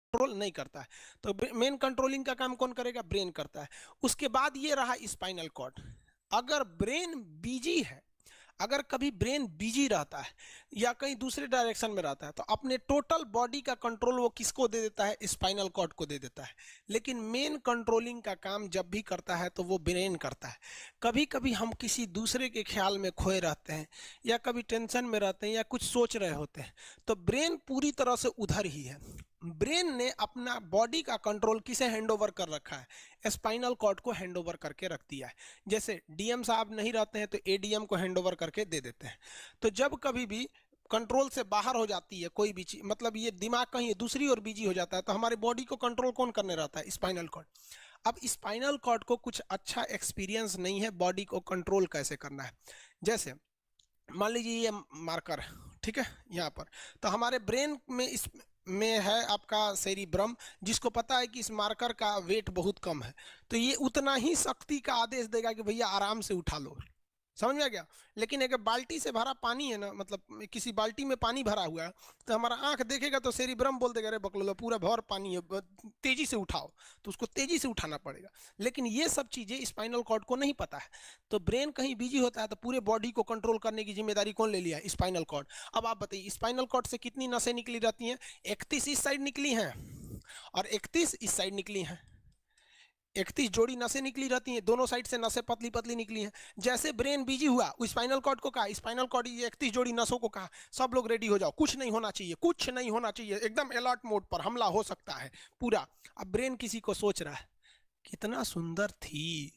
Control नहीं करता है। तो मेन कंट्रोलिंग का काम कौन करेगा? ब्रेन करता है। उसके बाद ये रहा स्पाइनल कॉर्ड। अगर ब्रेन बिजी है, अगर कभी ब्रेन बिजी रहता है या कहीं दूसरे डायरेक्शन में रहता है, तो अपने टोटल बॉडी का कंट्रोल वो किसको दे देता है? स्पाइनल कॉर्ड को दे देता है। लेकिन मेन कंट्रोलिंग का काम जब भी करता है तो वो ब्रेन करता है। कभी कभी हम किसी दूसरे के ख्याल में खोए रहते हैं, या कभी टेंशन में रहते हैं, या कुछ सोच रहे होते हैं, तो ब्रेन पूरी तरह से उधर ही है। ब्रेन ने अपना बॉडी का कंट्रोल किसे हैंड ओवर कर रखा है? स्पाइनल कॉर्ड को हैंड ओवर करके रख दिया है। जैसे डीएम साहब नहीं रहते हैं तो एडीएम को हैंड ओवर करके दे देते हैं। तो जब कभी भी कंट्रोल से बाहर हो जाती है कोई भी चीज, मतलब ये दिमाग कहीं दूसरी ओर बिजी हो जाता है, तो हमारे बॉडी को कंट्रोल कौन करने रहता है? Spinal cord. अब स्पाइनल कॉर्ड को कुछ अच्छा एक्सपीरियंस नहीं है बॉडी को कंट्रोल कैसे करना है। जैसे मान लीजिए ये मार्कर, ठीक है, यहाँ पर, तो हमारे ब्रेन में इस में है आपका सेरिब्रम, जिसको पता है कि इस मार्कर का वेट बहुत कम है, तो ये उतना ही शक्ति का आदेश देगा कि भैया आराम से उठा लो। समझ में आ गया? लेकिन अगर बाल्टी से भरा पानी है ना, मतलब किसी बाल्टी में पानी भरा हुआ है, तो हमारा आंख देखेगा तो सेरिब्रम बोल देगा अरे बकलोला पूरा भर पानी है, तेजी से उठाओ, तो उसको तेजी से उठाना पड़ेगा। लेकिन ये सब चीजें स्पाइनल कॉर्ड को नहीं पता है। तो ब्रेन कहीं बिजी होता है तो पूरे बॉडी को कंट्रोल करने की जिम्मेदारी कौन ले लिया है? Spinal cord. अब आप बताइए स्पाइनल कॉर्ड से कितनी नसें निकली रहती हैं? 31 इस साइड निकली हैं और 31 इस साइड निकली हैं। 31 जोड़ी नसें निकली रहती हैं, दोनों साइड से नसें पतली पतली निकली हैं। जैसे ब्रेन बिजी हुआ, स्पाइनल कॉर्ड को कहा, स्पाइनल कॉर्ड ये 31 जोड़ी नसों को कहा, सब लोग रेडी हो जाओ, कुछ नहीं होना चाहिए, कुछ नहीं होना चाहिए, एकदम अलर्ट मोड पर, हमला हो सकता है पूरा। अब ब्रेन किसी को सोच रहा है कितना सुंदर थी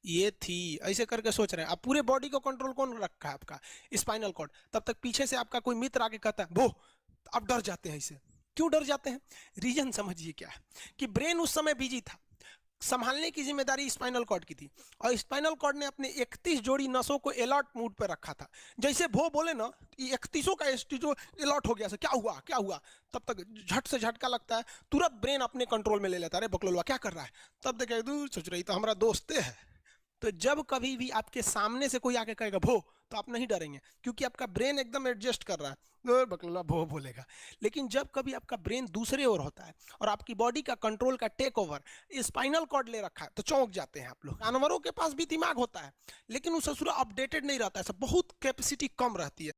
ये थी, ऐसे करके सोच रहे हैं। अब पूरे बॉडी को कंट्रोल कौन रखा है? आपका स्पाइनल कॉर्ड। तब तक पीछे से आपका कोई मित्र आके कहता है वो, अब डर जाते हैं। इसे क्यों डर जाते हैं? रीजन समझिए क्या है, कि ब्रेन उस समय बिजी था, संभालने की जिम्मेदारी स्पाइनल कॉर्ड की थी, और स्पाइनल कॉर्ड ने अपने 31 जोड़ी नसों को अलर्ट मूड पर रखा था। जैसे वो बोले ना, 31 का जो अलर्ट हो गया, क्या हुआ क्या हुआ, तब तक झट से झटका लगता है, तुरंत ब्रेन अपने कंट्रोल में ले लेता है। अरे बकलोलवा क्या कर रहा है? तब देखे दूर सोच रही तो हमारा दोस्त है। तो जब कभी भी आपके सामने से कोई आके कहेगा भो, तो आप नहीं डरेंगे, क्योंकि आपका ब्रेन एकदम एडजस्ट कर रहा है, बकलोला भो बोलेगा। लेकिन जब कभी आपका ब्रेन दूसरे ओर होता है और आपकी बॉडी का कंट्रोल का टेक ओवर स्पाइनल कॉर्ड ले रखा है, तो चौंक जाते हैं आप लोग। जानवरों के पास भी दिमाग होता है, लेकिन वो ससुरा अपडेटेड नहीं रहता है, सब बहुत कैपेसिटी कम रहती है।